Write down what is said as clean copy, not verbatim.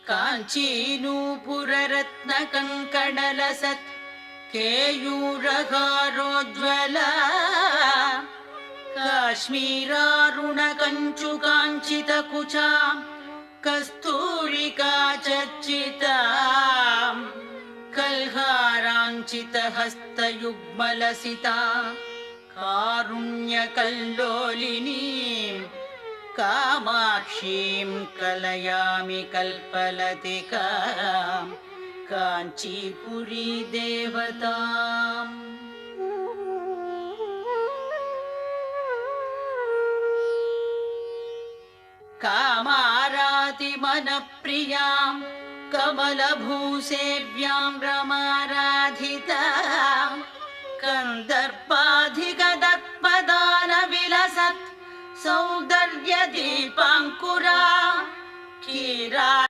काञ्चीनूपुररत्नकङ्कणलसत् केयूरहारोज्ज्वला काश्मीरारुणकञ्चुकाञ्चितकुचा Kasturika चर्चिता कल्हाराञ्चितहस्तयुग्मलसिता कारुण्यकल्लोलिनीं कामाक्षीं कलयामि कल्पलतिकां काञ्चीपुरी देवताम् कामारातिमनप्रियां कमलभूसेव्यां रमाराधितां कन्दर्पाधिगदत्पदानविलसत् सौन्दर्यदीपाङ्कुरा